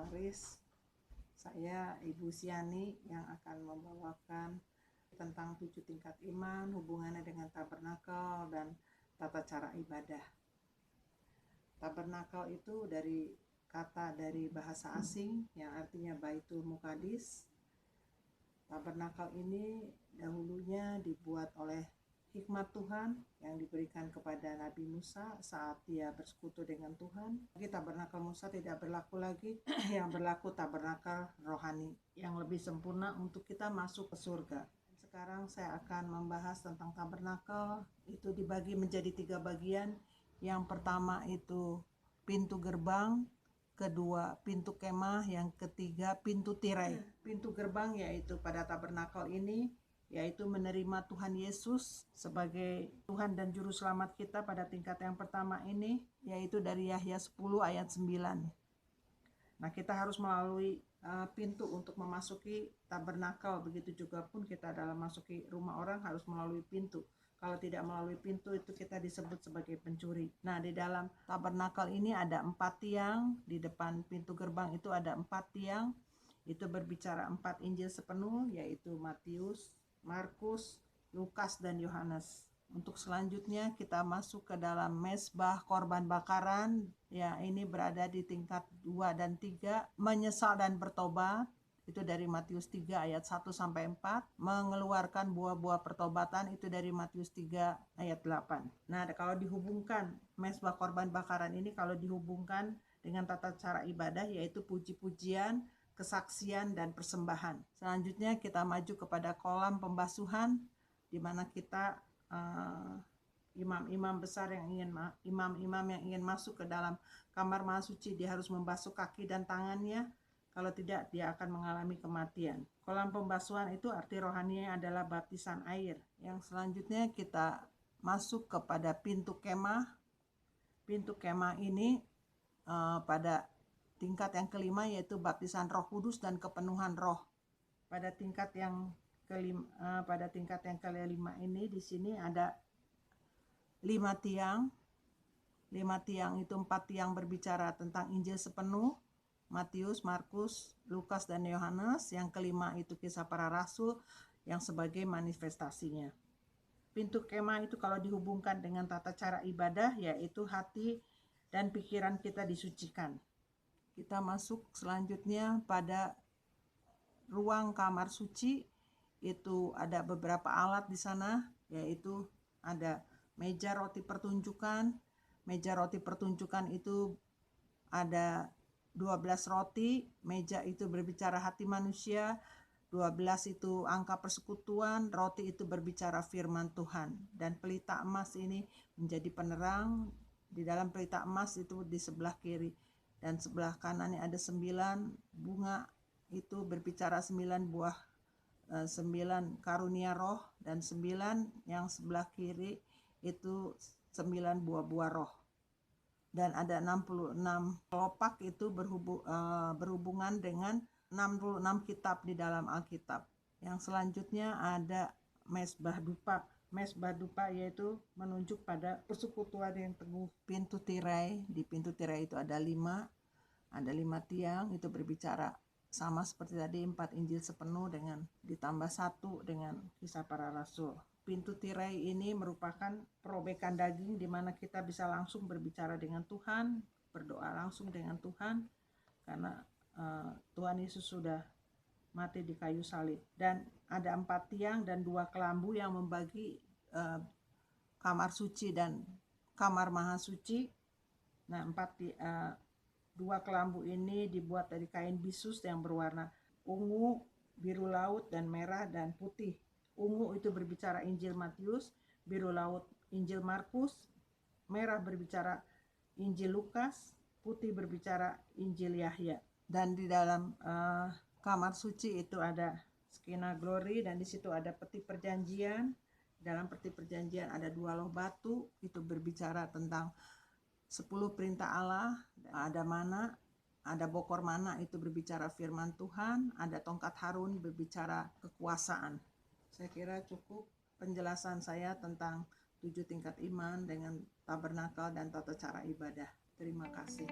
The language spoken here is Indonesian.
pewaris. Saya Ibu Siani yang akan membawakan tentang 7 tingkat iman, hubungannya dengan tabernakel dan tata cara ibadah. Tabernakel itu dari bahasa asing yang artinya Baitul Muqaddis. Tabernakel ini dahulunya dibuat oleh hikmat Tuhan yang diberikan kepada Nabi Musa saat dia bersekutu dengan Tuhan. Tabernakel Musa tidak berlaku lagi, yang berlaku tabernakel rohani yang lebih sempurna untuk kita masuk ke surga. Sekarang saya akan membahas tentang tabernakel. Itu dibagi menjadi 3 bagian. Yang pertama itu pintu gerbang, kedua pintu kemah, yang ketiga pintu tirai. Pintu gerbang yaitu pada tabernakel ini yaitu menerima Tuhan Yesus sebagai Tuhan dan Juru Selamat kita pada tingkat yang pertama ini, yaitu dari Yahya 10 ayat 9. Nah, kita harus melalui pintu untuk memasuki tabernakel. Begitu juga pun kita dalam masuki rumah orang harus melalui pintu. Kalau tidak melalui pintu itu kita disebut sebagai pencuri. Nah, di dalam tabernakel ini ada 4 tiang. Di depan pintu gerbang itu ada 4 tiang. Itu berbicara 4 Injil sepenuh, yaitu Matius, Markus, Lukas, dan Yohanes. Untuk selanjutnya kita masuk ke dalam mezbah korban bakaran. Ya, ini berada di tingkat 2 dan 3. Menyesal dan bertobat. Itu dari Matius 3 ayat 1-4. Mengeluarkan buah-buah pertobatan. Itu dari Matius 3 ayat 8. Nah, kalau dihubungkan mezbah korban bakaran ini, kalau dihubungkan dengan tata cara ibadah, yaitu puji-pujian, kesaksian, dan persembahan. Selanjutnya kita maju kepada kolam pembasuhan, di mana kita imam-imam besar yang ingin masuk ke dalam kamar maha suci, dia harus membasuh kaki dan tangannya. Kalau tidak, dia akan mengalami kematian. Kolam pembasuhan itu arti rohaninya adalah baptisan air. Yang selanjutnya kita masuk kepada pintu kemah. Pintu kemah ini pada tingkat yang kelima, yaitu baptisan Roh Kudus dan kepenuhan Roh. Pada tingkat yang kelima ini, di sini ada 5 tiang. 5 tiang itu 4 tiang berbicara tentang Injil sepenuh, Matius, Markus, Lukas, dan Yohanes. Yang kelima itu Kisah Para Rasul yang sebagai manifestasinya. Pintu kemah itu kalau dihubungkan dengan tata cara ibadah, yaitu hati dan pikiran kita disucikan. Kita masuk selanjutnya pada ruang kamar suci. Itu ada beberapa alat di sana, yaitu ada meja roti pertunjukan. Meja roti pertunjukan itu ada 12 roti. Meja itu berbicara hati manusia. 12 itu angka persekutuan. Roti itu berbicara firman Tuhan. Dan pelita emas ini menjadi penerang. Di dalam pelita emas itu di sebelah kiri dan sebelah kanannya ada 9 bunga, itu berbicara 9 buah, 9 karunia roh, dan 9 yang sebelah kiri itu 9 buah-buah roh. Dan ada 66 kelopak, itu berhubungan dengan 66 kitab di dalam Alkitab. Yang selanjutnya ada mezbah dupa. Mezbah dupa yaitu menunjuk pada persekutuan yang teguh. Pintu tirai, di pintu tirai itu ada 5 tiang. Itu berbicara sama seperti tadi 4 Injil sepenuh dengan ditambah 1 dengan Kisah Para Rasul. Pintu tirai ini merupakan perobekan daging, di mana kita bisa langsung berbicara dengan Tuhan, berdoa langsung dengan Tuhan, karena Tuhan Yesus sudah mati di kayu salib. Dan ada 4 tiang dan 2 kelambu yang membagi kamar suci dan kamar maha suci. Nah, 2 kelambu ini dibuat dari kain bisus yang berwarna ungu, biru laut, dan merah, dan putih. Ungu itu berbicara Injil Matius, biru laut Injil Markus, merah berbicara Injil Lukas, putih berbicara Injil Yahya. Dan di dalam kamar suci itu ada skena glory, dan di situ ada peti perjanjian. Dalam peti perjanjian ada 2 loh batu, itu berbicara tentang 10 perintah Allah. Ada mana, ada bokor mana, itu berbicara firman Tuhan. Ada tongkat Harun, berbicara kekuasaan. Saya kira cukup penjelasan saya tentang 7 tingkat iman dengan tabernakel dan tata cara ibadah. Terima kasih.